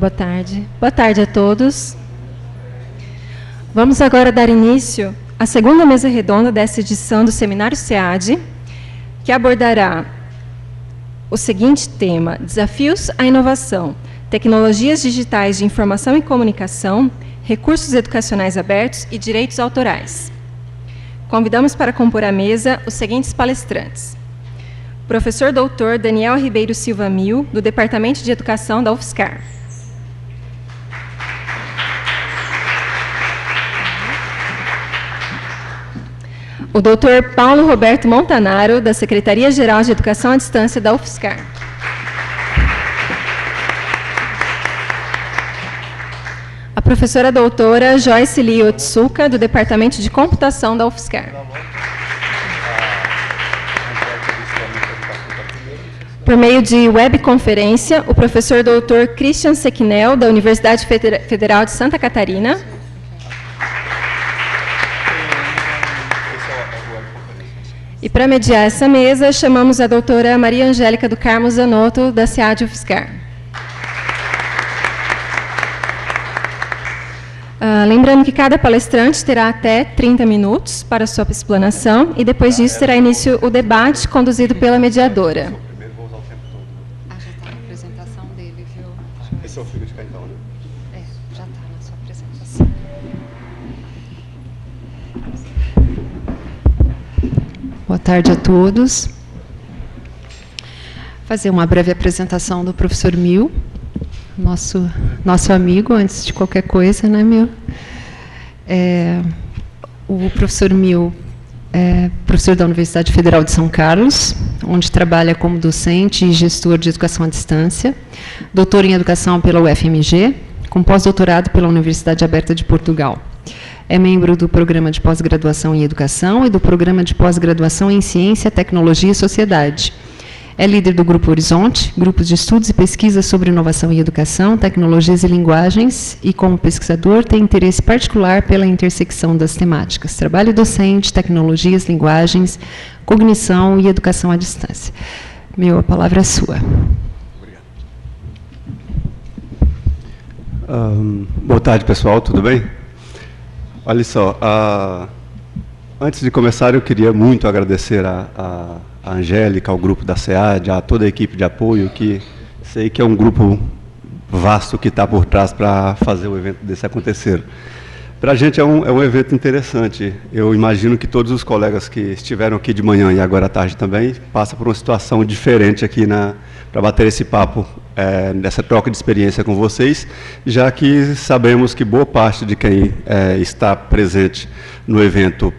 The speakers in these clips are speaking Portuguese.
boa tarde. Boa tarde a todos. Vamos agora dar início à segunda mesa redonda desta edição do Seminário SEAD, que abordará o seguinte tema: Desafios à inovação, tecnologias digitais de informação e comunicação, recursos educacionais abertos e direitos autorais. Convidamos para compor a mesa os seguintes palestrantes: Professor Dr. Daniel Ribeiro Silva Mil, do Departamento de Educação da UFSCar. O Dr. Paulo Roberto Montanaro, da Secretaria-Geral de Educação à Distância da UFSCar. A professora doutora Joyce Lee Otsuka, do Departamento de Computação da UFSCar. Por meio de webconferência, o professor Dr. Christian Sequinel, da Universidade Federal de Santa Catarina. E para mediar essa mesa, chamamos a doutora Maria Angélica do Carmo Zanotto, da SEAD UFSCar. Lembrando que cada palestrante terá até 30 minutos para sua explanação e depois disso terá início o debate conduzido pela mediadora. Já está na apresentação dele, viu? Esse é o filho de cá então, né? Já está na sua apresentação. Boa tarde a todos. Fazer uma breve apresentação do professor Mil, nosso amigo, antes de qualquer coisa, né, Mil? O professor Mil é professor da Universidade Federal de São Carlos, onde trabalha como docente e gestor de educação à distância, doutor em educação pela UFMG, com pós-doutorado pela Universidade Aberta de Portugal. É membro do Programa de Pós-Graduação em Educação e do Programa de Pós-Graduação em Ciência, Tecnologia e Sociedade. É líder do Grupo Horizonte, grupos de estudos e pesquisas sobre inovação em educação, tecnologias e linguagens, e, como pesquisador, tem interesse particular pela intersecção das temáticas trabalho docente, tecnologias, linguagens, cognição e educação à distância. A palavra é sua. Boa tarde, pessoal, tudo bem? Olha só, antes de começar, eu queria muito agradecer a Angélica, ao grupo da SEAD, a toda a equipe de apoio, que sei que é um grupo vasto que está por trás para fazer o evento desse acontecer. Para a gente é um evento interessante. Eu imagino que todos os colegas que estiveram aqui de manhã e agora à tarde também passam por uma situação diferente aqui para bater esse papo, nessa troca de experiência com vocês, já que sabemos que boa parte de quem está presente no evento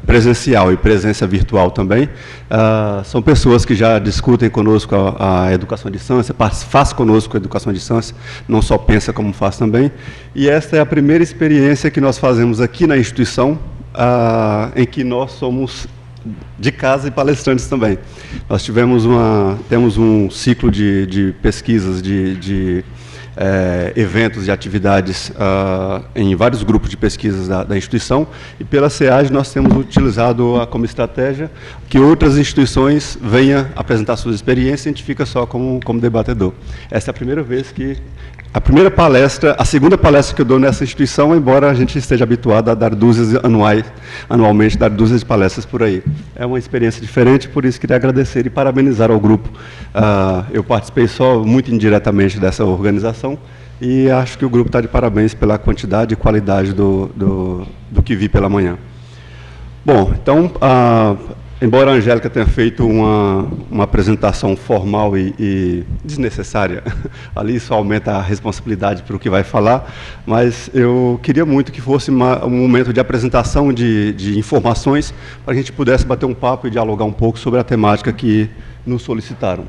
presencial e presença virtual também, são pessoas que já discutem conosco a educação à distância, faz conosco a educação à distância, não só pensa como faz também, e esta é a primeira experiência que nós fazemos aqui na instituição, em que nós somos de casa e palestrantes também. Nós temos um ciclo de pesquisas, de eventos e atividades em vários grupos de pesquisas da instituição, e pela SEAD nós temos utilizado como estratégia que outras instituições venham apresentar suas experiências e a gente fica só como debatedor. Essa é a primeira vez que... a segunda palestra que eu dou nessa instituição, embora a gente esteja habituado a dar anualmente dar dúzias de palestras por aí. É uma experiência diferente, por isso queria agradecer e parabenizar ao grupo. Eu participei só muito indiretamente dessa organização e acho que o grupo está de parabéns pela quantidade e qualidade do que vi pela manhã. Bom, então, embora a Angélica tenha feito uma apresentação formal e desnecessária, ali isso aumenta a responsabilidade para o que vai falar, mas eu queria muito que fosse um momento de apresentação de informações, para a gente pudesse bater um papo e dialogar um pouco sobre a temática que nos solicitaram.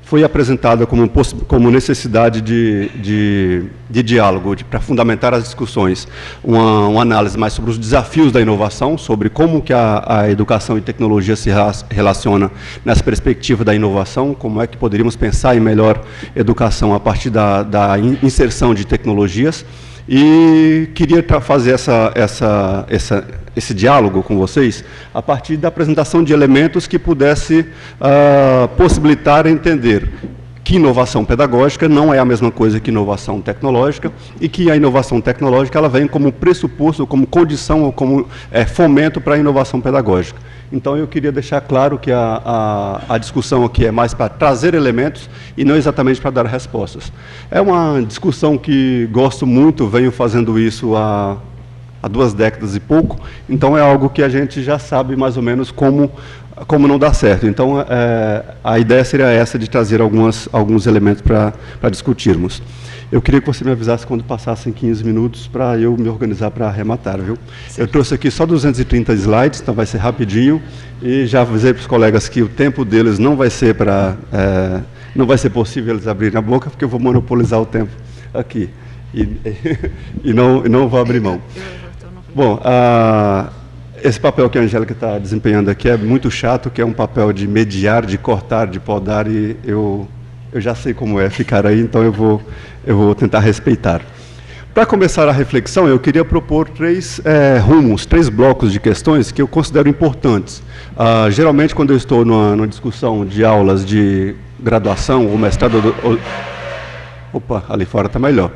Foi apresentada como necessidade de diálogo, para fundamentar as discussões, uma análise mais sobre os desafios da inovação, sobre como que a educação e tecnologia se relaciona nessa perspectiva da inovação, como é que poderíamos pensar em melhor educação a partir da inserção de tecnologias. E queria fazer esse diálogo com vocês a partir da apresentação de elementos que pudesse possibilitar entender que inovação pedagógica não é a mesma coisa que inovação tecnológica, e que a inovação tecnológica ela vem como pressuposto, como condição, ou como fomento para a inovação pedagógica. Então, eu queria deixar claro que a discussão aqui é mais para trazer elementos e não exatamente para dar respostas. É uma discussão que gosto muito, venho fazendo isso há 2 décadas e pouco, então é algo que a gente já sabe mais ou menos como não dá certo. Então, a ideia seria essa, de trazer alguns elementos para discutirmos. Eu queria que você me avisasse quando passassem 15 minutos para eu me organizar para arrematar, viu? Eu trouxe aqui só 230 slides, então vai ser rapidinho, e já avisei para os colegas que o tempo deles não vai ser não vai ser possível eles abrirem a boca, porque eu vou monopolizar o tempo aqui, e não vou abrir mão. Bom, esse papel que a Angélica está desempenhando aqui é muito chato, que é um papel de mediar, de cortar, de podar, e eu já sei como é ficar aí, então eu vou tentar respeitar. Para começar a reflexão, eu queria propor 3 rumos, 3 blocos de questões que eu considero importantes. Geralmente, quando eu estou numa discussão de aulas de graduação ou mestrado... Opa, ali fora está melhor.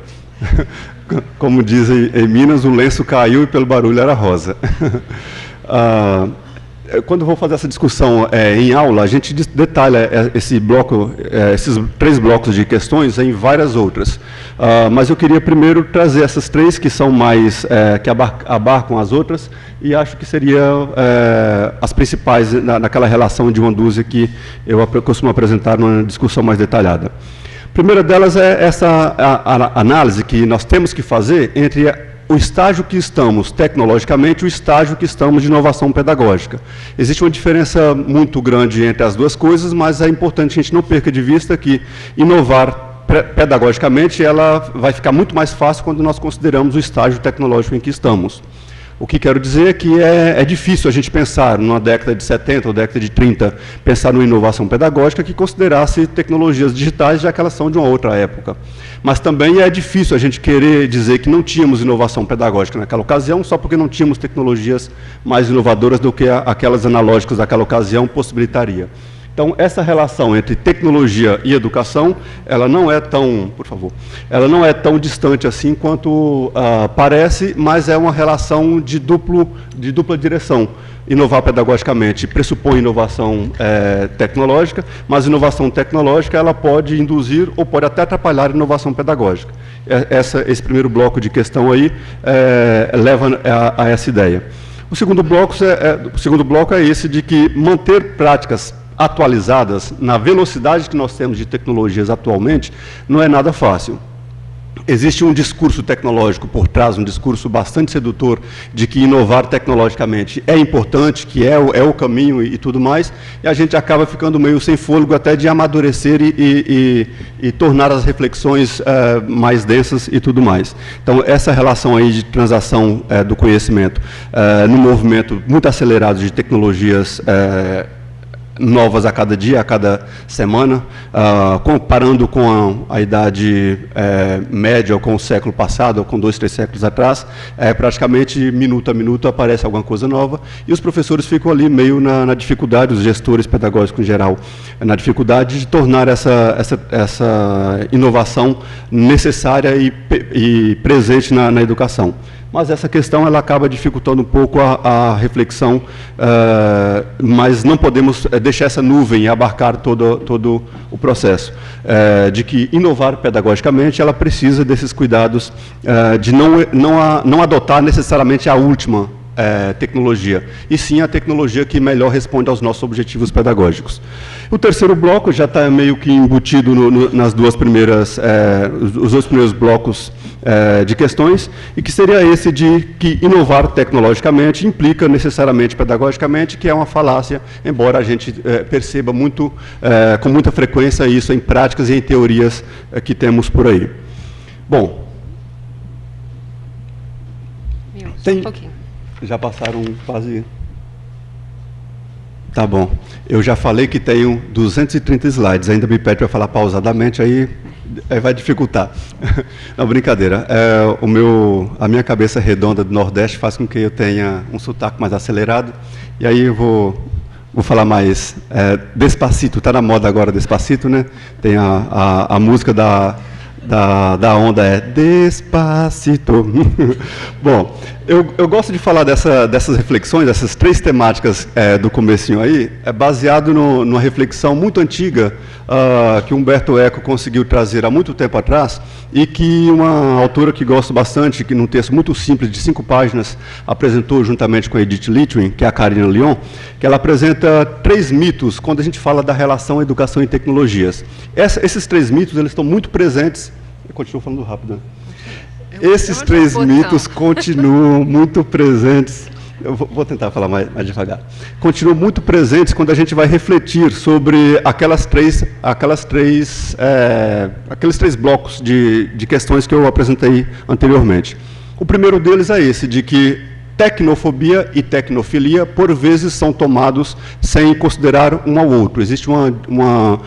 Como dizem em Minas, o lenço caiu e pelo barulho era rosa. Quando eu vou fazer essa discussão em aula, a gente detalha esses 3 blocos de questões em várias outras. Mas eu queria primeiro trazer essas 3 que são mais, que abarcam as outras, e acho que seriam as principais naquela relação de uma dúzia que eu costumo apresentar numa discussão mais detalhada. A primeira delas é essa análise que nós temos que fazer entre o estágio que estamos tecnologicamente e o estágio que estamos de inovação pedagógica. Existe uma diferença muito grande entre as duas coisas, mas é importante que a gente não perca de vista que inovar pedagogicamente ela vai ficar muito mais fácil quando nós consideramos o estágio tecnológico em que estamos. O que quero dizer é que é difícil a gente pensar, numa década de 70 ou década de 30, pensar numa inovação pedagógica que considerasse tecnologias digitais, já que elas são de uma outra época. Mas também é difícil a gente querer dizer que não tínhamos inovação pedagógica naquela ocasião, só porque não tínhamos tecnologias mais inovadoras do que aquelas analógicas daquela ocasião possibilitaria. Então, essa relação entre tecnologia e educação, ela não é tão, por favor, ela não é tão distante assim quanto parece, mas é uma relação de dupla direção. Inovar pedagogicamente pressupõe inovação tecnológica, mas inovação tecnológica ela pode induzir ou pode até atrapalhar a inovação pedagógica. Esse primeiro bloco de questão aí leva a essa ideia. O segundo bloco é esse de que manter práticas atualizadas na velocidade que nós temos de tecnologias atualmente não é nada fácil. Existe um discurso tecnológico por trás, um discurso bastante sedutor de que inovar tecnologicamente é importante, que é o caminho e tudo mais, e a gente acaba ficando meio sem fôlego até de amadurecer e tornar as reflexões mais densas e tudo mais. Então, essa relação aí de transação do conhecimento num movimento muito acelerado de tecnologias novas a cada dia, a cada semana, comparando com a idade média ou com o século passado, ou com 2, 3 séculos atrás, praticamente minuto a minuto aparece alguma coisa nova, e os professores ficam ali meio na dificuldade, os gestores pedagógicos em geral, na dificuldade de tornar essa inovação necessária e presente na educação. Mas essa questão ela acaba dificultando um pouco a reflexão, mas não podemos deixar essa nuvem abarcar todo o processo. De que inovar pedagogicamente ela precisa desses cuidados de não adotar necessariamente a última tecnologia, e sim a tecnologia que melhor responde aos nossos objetivos pedagógicos. O terceiro bloco já está meio que embutido nas os 2 primeiros blocos de questões, e que seria esse de que inovar tecnologicamente implica necessariamente pedagogicamente, que é uma falácia, embora a gente perceba com muita frequência isso em práticas e em teorias que temos por aí. Bom, um pouquinho. Já passaram quase... Tá bom. Eu já falei que tenho 230 slides, ainda me pede para falar pausadamente, aí vai dificultar. Não, brincadeira. A minha cabeça redonda do Nordeste faz com que eu tenha um sotaque mais acelerado, e aí eu vou vou falar mais, Despacito, está na moda agora Despacito, né? Tem a música da onda é Despacito. Bom, eu gosto de falar dessas reflexões, dessas três temáticas do comecinho aí, baseado numa reflexão muito antiga que Umberto Eco conseguiu trazer há muito tempo atrás e que uma autora que gosto bastante, que num texto muito simples, de 5 páginas, apresentou juntamente com a Edith Litwin, que é a Karina Lyon, que ela apresenta 3 mitos quando a gente fala da relação educação e tecnologias. Esses 3 mitos, eles estão muito presentes. Eu continuo falando rápido, né? Esses 3 mitos continuam muito presentes. Eu vou tentar falar mais devagar. Continuam muito presentes quando a gente vai refletir sobre aqueles três blocos de questões que eu apresentei anteriormente. O primeiro deles é esse, de que tecnofobia e tecnofilia, por vezes, são tomados sem considerar um ao outro. Existe uma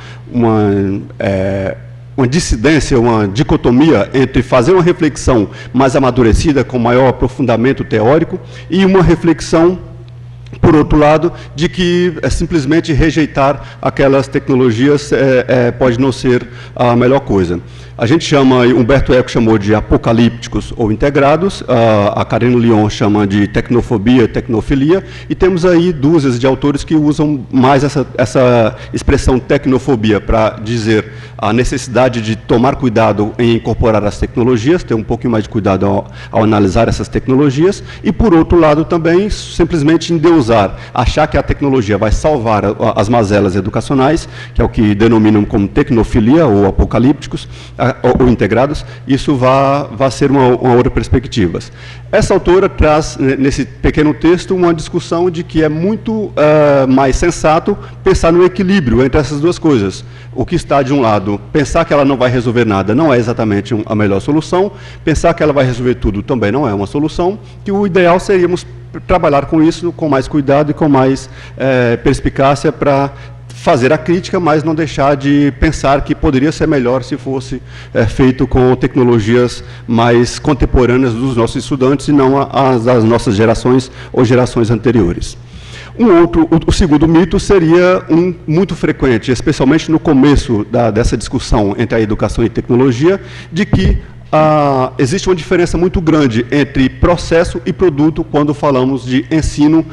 dissidência, uma dicotomia entre fazer uma reflexão mais amadurecida, com maior aprofundamento teórico, e uma reflexão, por outro lado, de que simplesmente rejeitar aquelas tecnologias pode não ser a melhor coisa. A gente chama, Umberto Eco chamou de apocalípticos ou integrados, a Karina Lyon chama de tecnofobia e tecnofilia, e temos aí dúzias de autores que usam mais essa expressão tecnofobia para dizer a necessidade de tomar cuidado em incorporar as tecnologias, ter um pouquinho mais de cuidado ao analisar essas tecnologias, e por outro lado também simplesmente endeusar, achar que a tecnologia vai salvar as mazelas educacionais, que é o que denominam como tecnofilia ou apocalípticos, ou integrados, isso vai ser uma outra perspectiva. Essa autora traz, nesse pequeno texto, uma discussão de que é muito mais sensato pensar no equilíbrio entre essas duas coisas. O que está, de um lado, pensar que ela não vai resolver nada não é exatamente a melhor solução, pensar que ela vai resolver tudo também não é uma solução, que o ideal seríamos trabalhar com isso com mais cuidado e com mais perspicácia para fazer a crítica, mas não deixar de pensar que poderia ser melhor se fosse feito com tecnologias mais contemporâneas dos nossos estudantes e não as das nossas gerações ou gerações anteriores. O segundo mito seria muito frequente, especialmente no começo dessa discussão entre a educação e tecnologia, de que existe uma diferença muito grande entre processo e produto quando falamos de ensino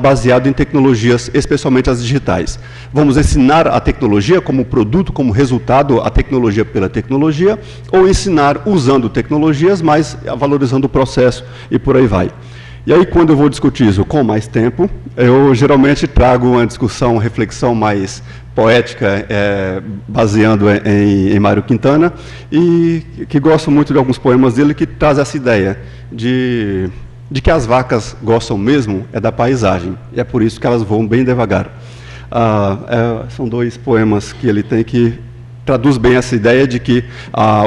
baseado em tecnologias, especialmente as digitais. Vamos ensinar a tecnologia como produto, como resultado, a tecnologia pela tecnologia, ou ensinar usando tecnologias, mas valorizando o processo e por aí vai. E aí, quando eu vou discutir isso com mais tempo, eu geralmente trago uma discussão, uma reflexão mais poética, baseando em Mário Quintana, e que gosto muito de alguns poemas dele que traz essa ideia de que as vacas gostam mesmo da paisagem, e é por isso que elas voam bem devagar. São 2 poemas que ele tem que traduz bem essa ideia de que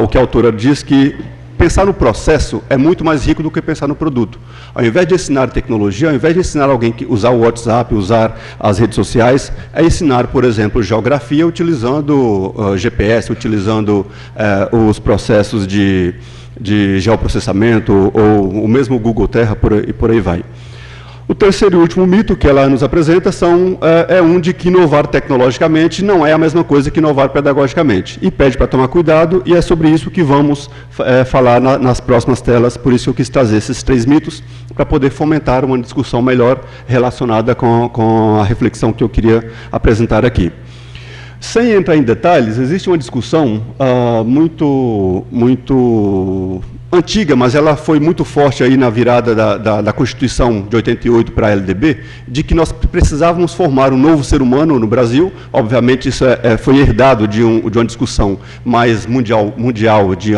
o que a autora diz que pensar no processo é muito mais rico do que pensar no produto. Ao invés de ensinar tecnologia, ao invés de ensinar alguém que usar o WhatsApp, usar as redes sociais, é ensinar, por exemplo, geografia utilizando GPS, utilizando os processos de geoprocessamento ou o mesmo Google Terra e por aí vai. O terceiro e último mito que ela nos apresenta de que inovar tecnologicamente não é a mesma coisa que inovar pedagogicamente. E pede para tomar cuidado, e é sobre isso que vamos falar nas próximas telas, por isso eu quis trazer esses 3 mitos, para poder fomentar uma discussão melhor relacionada com a reflexão que eu queria apresentar aqui. Sem entrar em detalhes, existe uma discussão muito antiga, mas ela foi muito forte aí na virada da Constituição de 88 para a LDB, de que nós precisávamos formar um novo ser humano no Brasil. Obviamente, isso foi herdado de uma discussão mais mundial de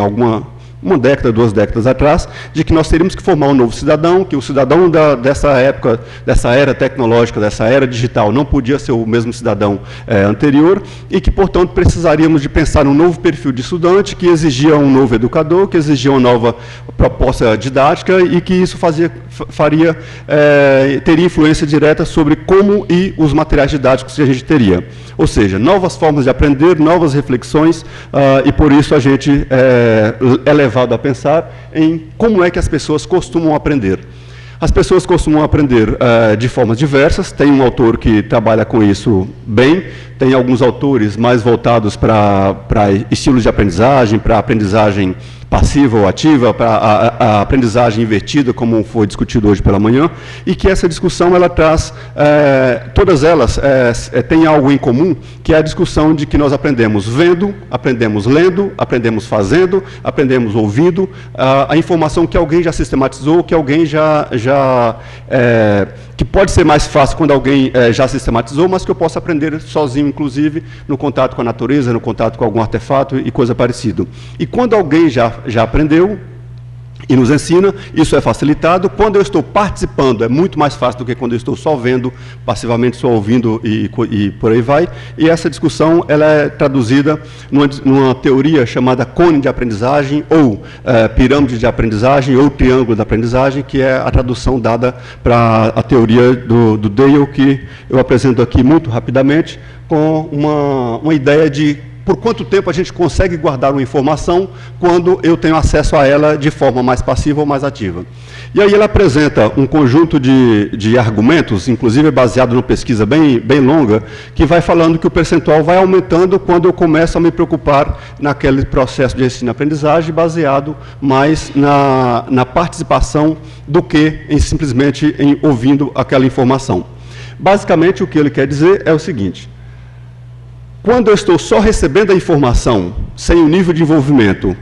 uma década, 2 décadas atrás, de que nós teríamos que formar um novo cidadão, que o cidadão dessa época, dessa era tecnológica, dessa era digital, não podia ser o mesmo cidadão anterior, e que, portanto, precisaríamos de pensar num novo perfil de estudante, que exigia um novo educador, que exigia uma nova proposta didática, e que isso teria influência direta sobre como e os materiais didáticos que a gente teria. Ou seja, novas formas de aprender, novas reflexões, e por isso a gente é levado a pensar em como é que as pessoas costumam aprender. As pessoas costumam aprender de formas diversas. Tem um autor que trabalha com isso bem, tem alguns autores mais voltados para estilos de aprendizagem, para aprendizagem passiva ou ativa, para a aprendizagem invertida, como foi discutido hoje pela manhã, e que essa discussão ela traz, todas elas têm algo em comum, que é a discussão de que nós aprendemos vendo, aprendemos lendo, aprendemos fazendo, aprendemos ouvindo, a informação que alguém já sistematizou, que alguém que pode ser mais fácil quando alguém já sistematizou, mas que eu posso aprender sozinho, inclusive, no contato com a natureza, no contato com algum artefato e coisa parecida. E quando alguém já aprendeu e nos ensina, isso é facilitado. Quando eu estou participando, é muito mais fácil do que quando eu estou só vendo, passivamente só ouvindo e por aí vai. E essa discussão ela é traduzida numa teoria chamada cone de aprendizagem, ou pirâmide de aprendizagem, ou triângulo da aprendizagem, que é a tradução dada para a teoria do Dale, que eu apresento aqui muito rapidamente, com uma ideia de por quanto tempo a gente consegue guardar uma informação quando eu tenho acesso a ela de forma mais passiva ou mais ativa. E aí ele apresenta um conjunto de argumentos, inclusive baseado numa pesquisa bem longa, que vai falando que o percentual vai aumentando quando eu começo a me preocupar naquele processo de ensino-aprendizagem baseado mais na participação do que simplesmente em ouvindo aquela informação. Basicamente, o que ele quer dizer é o seguinte: quando eu estou só recebendo a informação, sem o nível de envolvimento,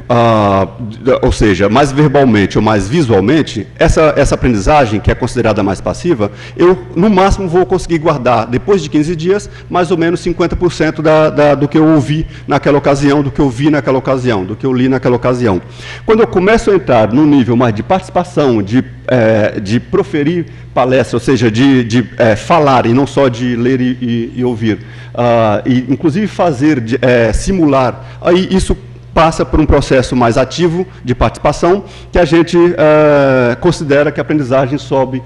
ou seja, mais verbalmente ou mais visualmente, essa aprendizagem, que é considerada mais passiva, eu, no máximo, vou conseguir guardar, depois de 15 dias, mais ou menos 50% do que eu ouvi naquela ocasião, do que eu vi naquela ocasião, do que eu li naquela ocasião. Quando eu começo a entrar num nível mais de participação, de proferir palestra, ou seja, de falar e não só de ler e ouvir, e inclusive fazer, simular, aí isso passa por um processo mais ativo de participação, que a gente considera que a aprendizagem sobe,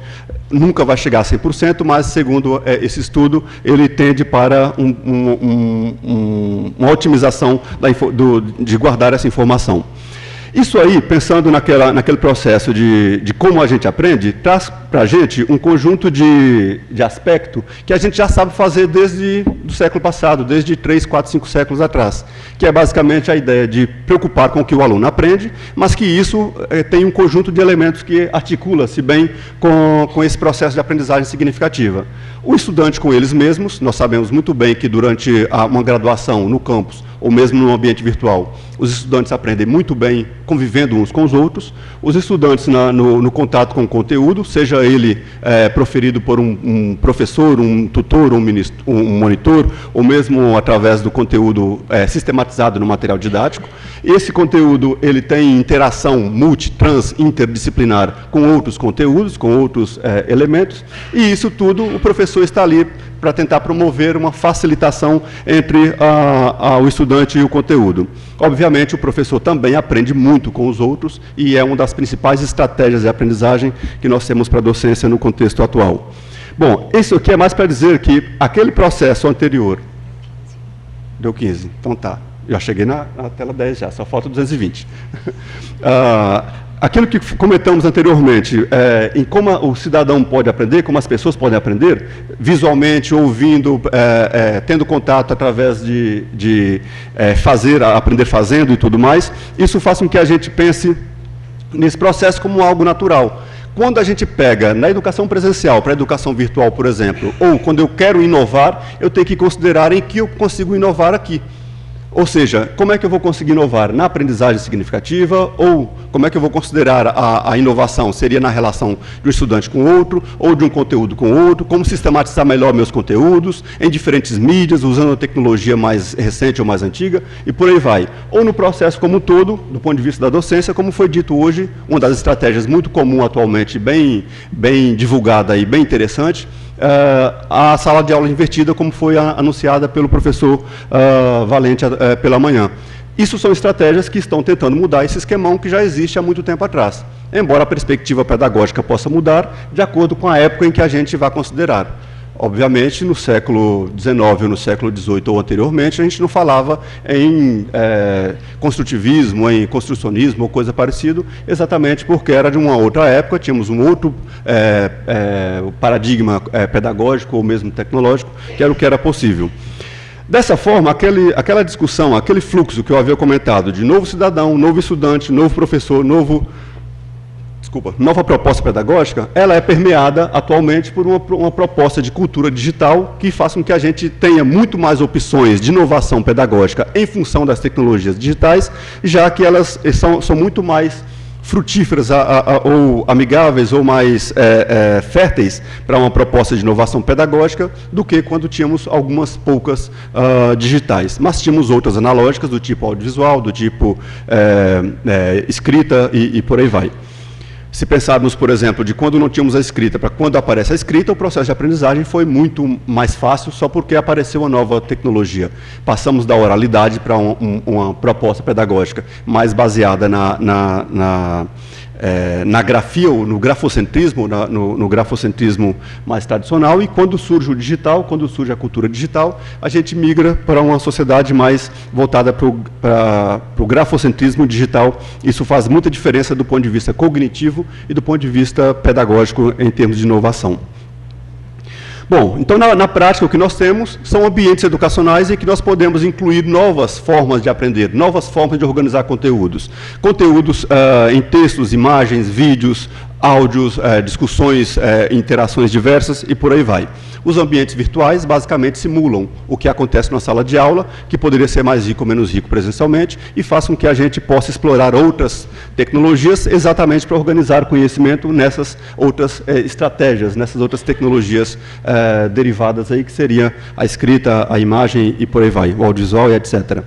nunca vai chegar a 100%, mas segundo esse estudo, ele tende para uma otimização de guardar essa informação. Isso aí, pensando naquele processo de como a gente aprende, traz para a gente um conjunto de aspecto que a gente já sabe fazer desde o século passado, desde 3, 4, 5 séculos atrás, que é basicamente a ideia de preocupar com o que o aluno aprende, mas que isso tem um conjunto de elementos que articula-se bem com esse processo de aprendizagem significativa. O estudante com eles mesmos, nós sabemos muito bem que durante uma graduação no campus, ou mesmo no ambiente virtual, os estudantes aprendem muito bem convivendo uns com os outros. Os estudantes no contato com o conteúdo, seja ele proferido por um professor, um tutor, um monitor, ou mesmo através do conteúdo sistematizado no material didático. Esse conteúdo ele tem interação trans, interdisciplinar com outros conteúdos, com outros elementos, e isso tudo o professor está ali para tentar promover uma facilitação entre o estudante e o conteúdo. Obviamente, o professor também aprende muito com os outros e é uma das principais estratégias de aprendizagem que nós temos para a docência no contexto atual. Bom, isso aqui é mais para dizer que aquele processo anterior... Deu 15, então tá. Já cheguei na tela 10 já, só falta 220. Aquilo que comentamos anteriormente, em como o cidadão pode aprender, como as pessoas podem aprender, visualmente, ouvindo, tendo contato através de aprender fazendo e tudo mais, isso faz com que a gente pense nesse processo como algo natural. Quando a gente pega na educação presencial para a educação virtual, por exemplo, ou quando eu quero inovar, eu tenho que considerar em que eu consigo inovar aqui. Ou seja, como é que eu vou conseguir inovar na aprendizagem significativa, ou como é que eu vou considerar a inovação? Seria na relação de um estudante com outro, ou de um conteúdo com outro, como sistematizar melhor meus conteúdos, em diferentes mídias, usando a tecnologia mais recente ou mais antiga, e por aí vai. Ou no processo como um todo, do ponto de vista da docência, como foi dito hoje, uma das estratégias muito comum atualmente, bem divulgada e bem interessante, a sala de aula invertida, como foi anunciada pelo professor Valente pela manhã. Isso são estratégias que estão tentando mudar esse esquemão que já existe há muito tempo atrás, embora a perspectiva pedagógica possa mudar de acordo com a época em que a gente vai considerar. Obviamente, no século XIX ou no século XVIII ou anteriormente, a gente não falava em construtivismo, em construcionismo ou coisa parecida, exatamente porque era de uma outra época, tínhamos um outro paradigma pedagógico ou mesmo tecnológico, que era o que era possível. Dessa forma, aquela discussão, aquele fluxo que eu havia comentado, de novo cidadão, novo estudante, novo professor, nova proposta pedagógica, ela é permeada atualmente por uma proposta de cultura digital que faz com que a gente tenha muito mais opções de inovação pedagógica em função das tecnologias digitais, já que elas são muito mais frutíferas ou amigáveis ou mais férteis para uma proposta de inovação pedagógica do que quando tínhamos algumas poucas digitais. Mas tínhamos outras analógicas do tipo audiovisual, do tipo escrita e por aí vai. Se pensarmos, por exemplo, de quando não tínhamos a escrita para quando aparece a escrita, o processo de aprendizagem foi muito mais fácil só porque apareceu uma nova tecnologia. Passamos da oralidade para uma proposta pedagógica mais baseada na grafia, ou no grafocentrismo, no grafocentrismo mais tradicional, e quando surge o digital, quando surge a cultura digital, a gente migra para uma sociedade mais voltada para o grafocentrismo digital. Isso faz muita diferença do ponto de vista cognitivo e do ponto de vista pedagógico em termos de inovação. Bom, então na prática o que nós temos são ambientes educacionais em que nós podemos incluir novas formas de aprender, novas formas de organizar conteúdos. Conteúdos em textos, imagens, vídeos, áudios, discussões, interações diversas e por aí vai. Os ambientes virtuais basicamente simulam o que acontece na sala de aula, que poderia ser mais rico ou menos rico presencialmente, e faz com que a gente possa explorar outras tecnologias exatamente para organizar conhecimento nessas outras estratégias, nessas outras tecnologias derivadas aí, que seria a escrita, a imagem e por aí vai, o audiovisual e etc.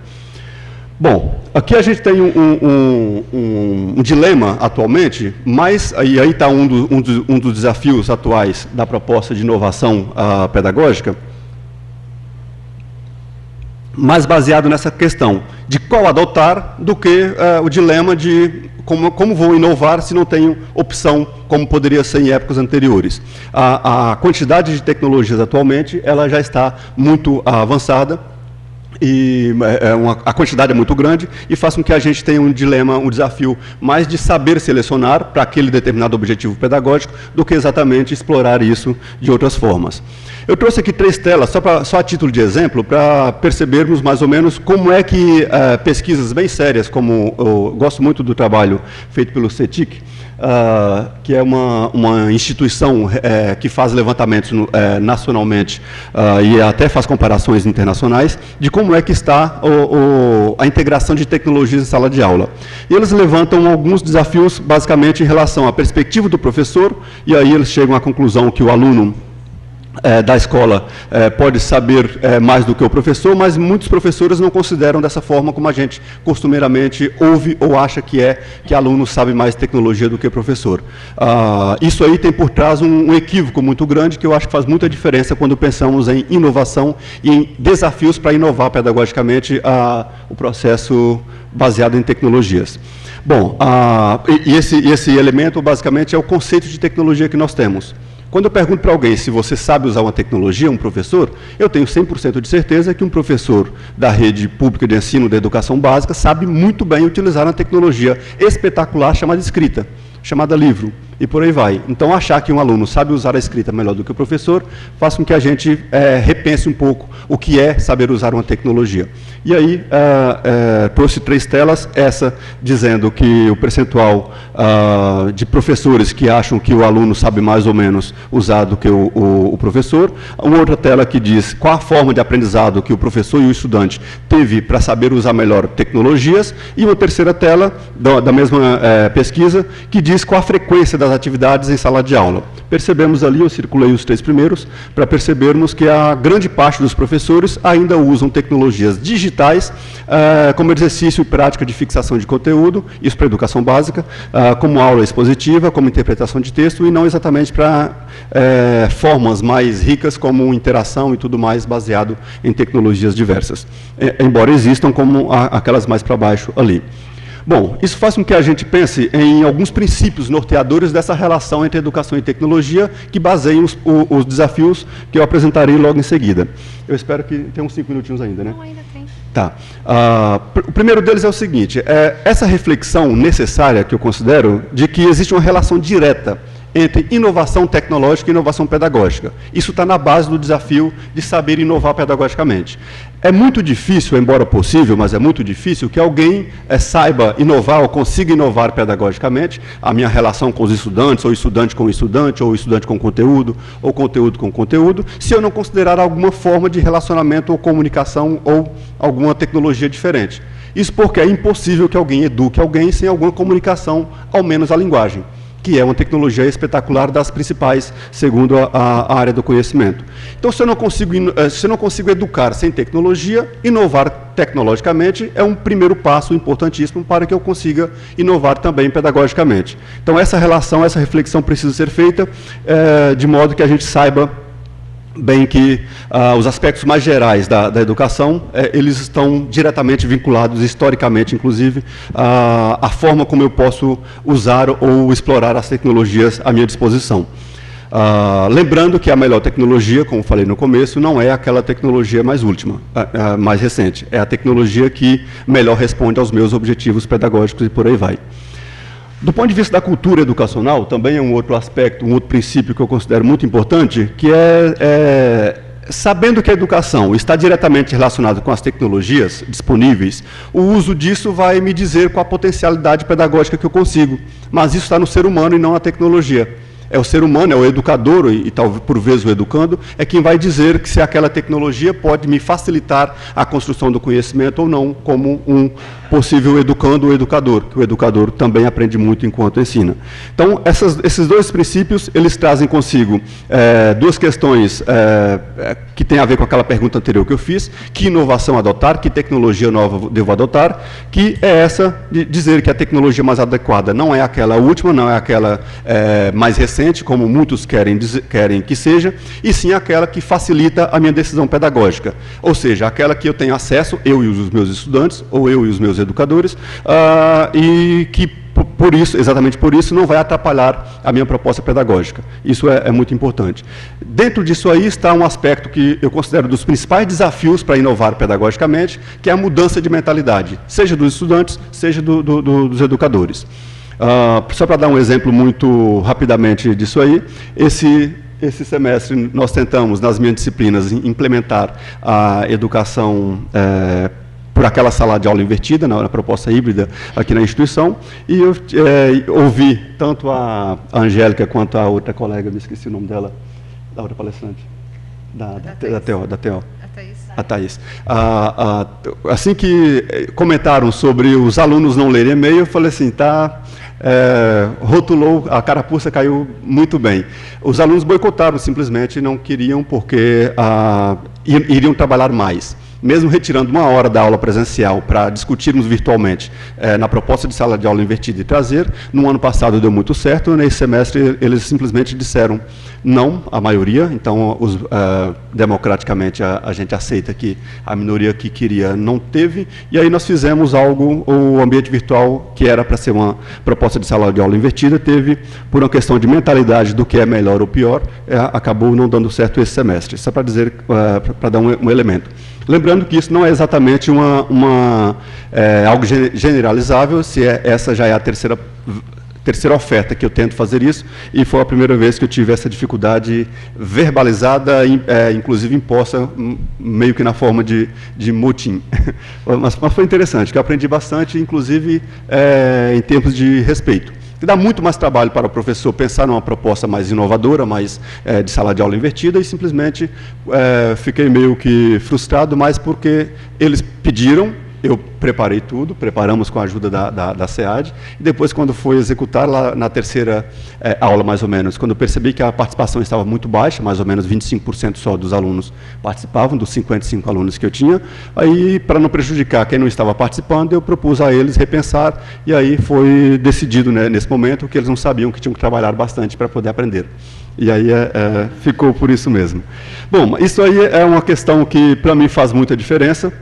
Bom, aqui a gente tem um dilema atualmente, mas aí está um dos desafios atuais da proposta de inovação pedagógica, mais baseado nessa questão de qual adotar do que o dilema de como vou inovar se não tenho opção, como poderia ser em épocas anteriores. A quantidade de tecnologias atualmente ela já está muito avançada, e a quantidade é muito grande e faz com que a gente tenha um dilema, um desafio mais de saber selecionar para aquele determinado objetivo pedagógico do que exatamente explorar isso de outras formas. Eu trouxe aqui 3 telas, só a título de exemplo, para percebermos mais ou menos como é que pesquisas bem sérias, como eu gosto muito do trabalho feito pelo CETIC, que é uma instituição que faz levantamentos nacionalmente e até faz comparações internacionais, de como é que está a integração de tecnologias em sala de aula. E eles levantam alguns desafios, basicamente, em relação à perspectiva do professor, e aí eles chegam à conclusão que o aluno da escola pode saber mais do que o professor, mas muitos professores não consideram dessa forma como a gente costumeiramente ouve ou acha que aluno sabe mais tecnologia do que professor. Isso aí tem por trás um equívoco muito grande que eu acho que faz muita diferença quando pensamos em inovação e em desafios para inovar pedagogicamente o processo baseado em tecnologias. Bom, esse elemento basicamente é o conceito de tecnologia que nós temos. Quando eu pergunto para alguém se você sabe usar uma tecnologia, um professor, eu tenho 100% de certeza que um professor da rede pública de ensino da educação básica sabe muito bem utilizar uma tecnologia espetacular chamada escrita, chamada livro, e por aí vai. Então, achar que um aluno sabe usar a escrita melhor do que o professor faz com que a gente repense um pouco o que é saber usar uma tecnologia. E aí, trouxe 3 telas, essa dizendo que o percentual de professores que acham que o aluno sabe mais ou menos usar do que o professor, uma outra tela que diz qual a forma de aprendizado que o professor e o estudante teve para saber usar melhor tecnologias, e uma terceira tela da mesma pesquisa que diz qual a frequência das atividades em sala de aula. Percebemos ali, eu circulei os 3 primeiros, para percebermos que a grande parte dos professores ainda usam tecnologias digitais como exercício e prática de fixação de conteúdo, isso para a educação básica, como aula expositiva, como interpretação de texto, e não exatamente para formas mais ricas como interação e tudo mais baseado em tecnologias diversas, embora existam como aquelas mais para baixo ali. Bom, isso faz com que a gente pense em alguns princípios norteadores dessa relação entre educação e tecnologia, que baseiam os desafios que eu apresentarei logo em seguida. Eu espero que tenha uns 5 minutinhos ainda, né? Não, ainda tem. Tá. O primeiro deles é o seguinte, essa reflexão necessária que eu considero de que existe uma relação direta entre inovação tecnológica e inovação pedagógica. Isso está na base do desafio de saber inovar pedagogicamente. É muito difícil, embora possível, mas é muito difícil que alguém saiba inovar ou consiga inovar pedagogicamente, a minha relação com os estudantes, ou estudante com estudante, ou estudante com conteúdo, ou conteúdo com conteúdo, se eu não considerar alguma forma de relacionamento ou comunicação ou alguma tecnologia diferente. Isso porque é impossível que alguém eduque alguém sem alguma comunicação, ao menos a linguagem, que é uma tecnologia espetacular das principais, segundo a área do conhecimento. Então, se eu não consigo educar sem tecnologia, inovar tecnologicamente é um primeiro passo importantíssimo para que eu consiga inovar também pedagogicamente. Então, essa relação, essa reflexão precisa ser feita de modo que a gente saiba bem que os aspectos mais gerais da educação, eles estão diretamente vinculados, historicamente, inclusive, à forma como eu posso usar ou explorar as tecnologias à minha disposição. Lembrando que a melhor tecnologia, como falei no começo, não é aquela tecnologia mais última, mais recente. É a tecnologia que melhor responde aos meus objetivos pedagógicos e por aí vai. Do ponto de vista da cultura educacional, também é um outro aspecto, um outro princípio que eu considero muito importante, que sabendo que a educação está diretamente relacionada com as tecnologias disponíveis, o uso disso vai me dizer qual a potencialidade pedagógica que eu consigo, mas isso está no ser humano e não na tecnologia. É o ser humano, é o educador, e talvez por vezes o educando, é quem vai dizer que se aquela tecnologia pode me facilitar a construção do conhecimento ou não, como um possível educando ou educador, que o educador também aprende muito enquanto ensina. Então, esses dois princípios, eles trazem consigo duas questões que têm a ver com aquela pergunta anterior que eu fiz: que inovação adotar, que tecnologia nova devo adotar, que é essa de dizer que a tecnologia mais adequada não é aquela última, não é aquela mais recente, como muitos querem que seja, e sim aquela que facilita a minha decisão pedagógica, ou seja, aquela que eu tenho acesso, eu e os meus estudantes, ou eu e os meus educadores, e que, por isso, exatamente por isso, não vai atrapalhar a minha proposta pedagógica. Isso é muito importante. Dentro disso aí está um aspecto que eu considero dos principais desafios para inovar pedagogicamente, que é a mudança de mentalidade, seja dos estudantes, seja dos educadores. Só para dar um exemplo muito rapidamente disso aí, esse semestre nós tentamos, nas minhas disciplinas, implementar a educação por aquela sala de aula invertida, na proposta híbrida aqui na instituição, e eu ouvi tanto a Angélica quanto a outra colega, me esqueci o nome dela, da outra palestrante, da TO. A Thaís. Assim que comentaram sobre os alunos não lerem e-mail, eu falei assim, rotulou, a carapuça caiu muito bem. Os alunos boicotaram simplesmente, não queriam porque iriam trabalhar mais. Mesmo retirando 1 hora da aula presencial para discutirmos virtualmente na proposta de sala de aula invertida e trazer, no ano passado deu muito certo, nesse semestre eles simplesmente disseram não, a maioria, então democraticamente a gente aceita que a minoria que queria não teve, e aí nós fizemos algo, o ambiente virtual, que era para ser uma proposta de sala de aula invertida, teve, por uma questão de mentalidade do que é melhor ou pior, acabou não dando certo esse semestre, só para dizer, para dar um elemento. Lembrando que isso não é exatamente algo generalizável, essa já é a terceira oferta que eu tento fazer isso, e foi a primeira vez que eu tive essa dificuldade verbalizada, inclusive imposta, meio que na forma de motim. Mas foi interessante, que eu aprendi bastante, inclusive em tempos de respeito. Dá muito mais trabalho para o professor pensar numa proposta mais inovadora, mais de sala de aula invertida, e simplesmente fiquei meio que frustrado, mas porque eles pediram, eu preparei tudo, preparamos com a ajuda da SEAD, e depois, quando foi executar, lá na terceira aula, mais ou menos, quando eu percebi que a participação estava muito baixa, mais ou menos 25% só dos alunos participavam, dos 55 alunos que eu tinha, aí, para não prejudicar quem não estava participando, eu propus a eles repensar, e aí foi decidido, né, nesse momento, que eles não sabiam que tinham que trabalhar bastante para poder aprender. E aí ficou por isso mesmo. Bom, isso aí é uma questão que, para mim, faz muita diferença.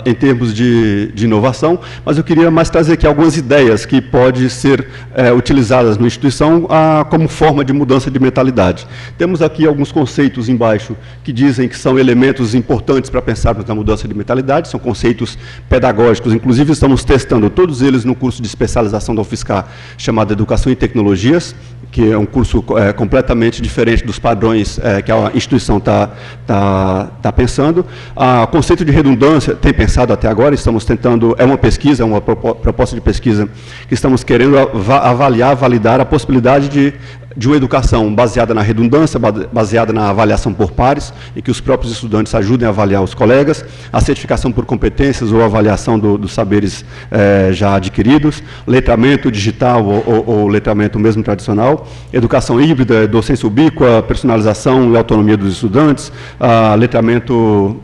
em termos de inovação, mas eu queria mais trazer aqui algumas ideias que podem ser utilizadas na instituição como forma de mudança de mentalidade. Temos aqui alguns conceitos embaixo que dizem que são elementos importantes para pensarmos na mudança de mentalidade, são conceitos pedagógicos, inclusive estamos testando todos eles no curso de especialização da UFSCar, chamado Educação em Tecnologias, que é um curso completamente diferente dos padrões que a instituição está pensando. O conceito de redundância tem pensado até agora, estamos tentando, é uma pesquisa, é uma proposta de pesquisa que estamos querendo avaliar, validar a possibilidade de uma educação baseada na redundância, baseada na avaliação por pares, e que os próprios estudantes ajudem a avaliar os colegas, a certificação por competências ou avaliação dos saberes já adquiridos, letramento digital ou letramento mesmo tradicional, educação híbrida, docência ubíqua, personalização e autonomia dos estudantes, letramento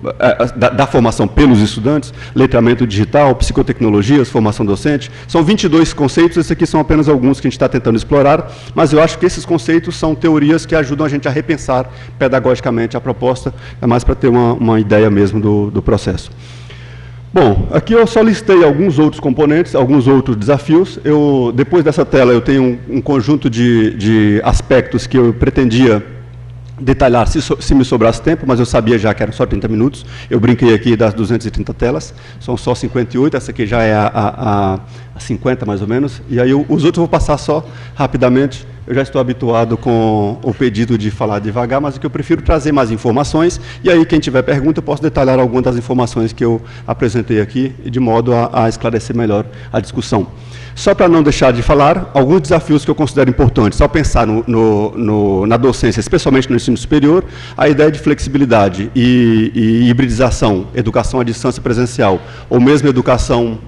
da formação pelos estudantes, letramento digital, psicotecnologias, formação docente. São 22 conceitos, esses aqui são apenas alguns que a gente está tentando explorar, mas eu acho que esses conceitos são teorias que ajudam a gente a repensar pedagogicamente a proposta, é mais para ter uma ideia mesmo do processo. Bom, aqui eu só listei alguns outros componentes, alguns outros desafios. Depois dessa tela eu tenho um conjunto de aspectos que eu pretendia detalhar se me sobrasse tempo, mas eu sabia já que eram só 30 minutos. Eu brinquei aqui das 230 telas, são só 58, essa aqui já é a 50 mais ou menos, e aí os outros eu vou passar só rapidamente. Eu já estou habituado com o pedido de falar devagar, mas o que eu prefiro trazer mais informações, e aí quem tiver pergunta eu posso detalhar algumas das informações que eu apresentei aqui, de modo a esclarecer melhor a discussão. Só para não deixar de falar, alguns desafios que eu considero importantes, ao pensar na docência, especialmente no ensino superior, a ideia de flexibilidade e hibridização, educação à distância presencial, ou mesmo educação,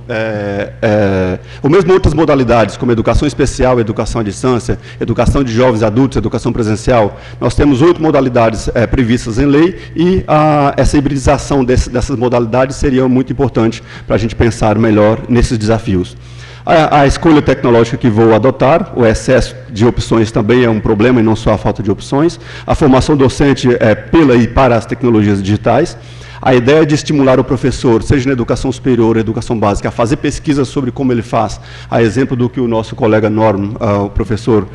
ou mesmo outras modalidades, como educação especial, educação à distância, educação de jovens e adultos, educação presencial. Nós temos 8 modalidades previstas em lei e essa hibridização dessas modalidades seria muito importante para a gente pensar melhor nesses desafios. A escolha tecnológica que vou adotar, o excesso de opções também é um problema e não só a falta de opções. A formação docente pela e para as tecnologias digitais. A ideia de estimular o professor, seja na educação superior ou educação básica, a fazer pesquisas sobre como ele faz, a exemplo do que o nosso colega Norm, o professor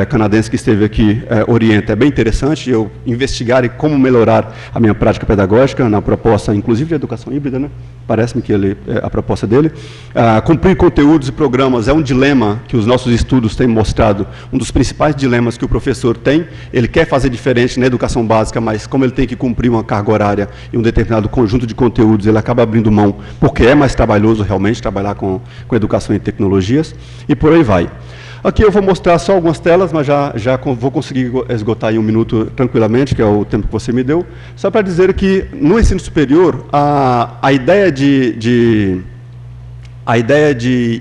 canadense que esteve aqui, orienta, é bem interessante eu investigar como melhorar a minha prática pedagógica na proposta, inclusive de educação híbrida, né? Parece-me que a proposta dele. Cumprir conteúdos e programas é um dilema que os nossos estudos têm mostrado, um dos principais dilemas que o professor tem. Ele quer fazer diferente na educação básica, mas como ele tem que cumprir uma carga horária e um determinado conjunto de conteúdos, ele acaba abrindo mão, porque é mais trabalhoso realmente trabalhar com educação em tecnologias, e por aí vai. Aqui eu vou mostrar só algumas telas, mas já vou conseguir esgotar em 1 minuto tranquilamente, que é o tempo que você me deu, só para dizer que no ensino superior, a ideia de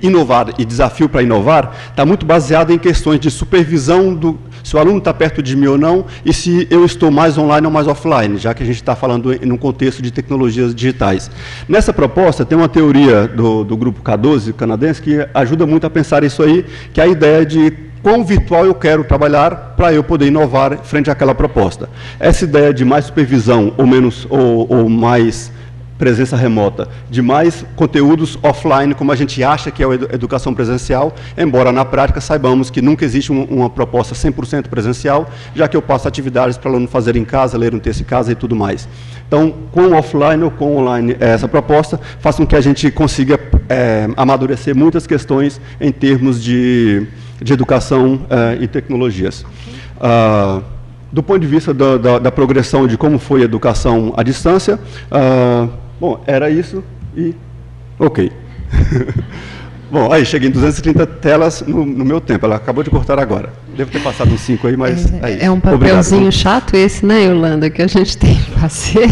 inovar e desafio para inovar está muito baseada em questões de supervisão se o aluno está perto de mim ou não, e se eu estou mais online ou mais offline, já que a gente está falando em um contexto de tecnologias digitais. Nessa proposta, tem uma teoria do grupo K12 canadense que ajuda muito a pensar isso aí, que é a ideia de quão virtual eu quero trabalhar para eu poder inovar frente àquela proposta. Essa ideia de mais supervisão ou menos ou mais presença remota, de mais conteúdos offline, como a gente acha que é a educação presencial, embora na prática saibamos que nunca existe uma proposta 100% presencial, já que eu passo atividades para o aluno fazer em casa, ler um texto em casa e tudo mais. Então, com offline ou com online, essa proposta faz com que a gente consiga amadurecer muitas questões em termos de educação e tecnologias. Do ponto de vista da progressão de como foi a educação à distância, bom, era isso e... Ok. Bom, aí cheguei em 230 telas no meu tempo, ela acabou de cortar agora. Devo ter passado uns 5 aí, mas é isso. É um papelzinho chato esse, né, Yolanda, que a gente tem que fazer.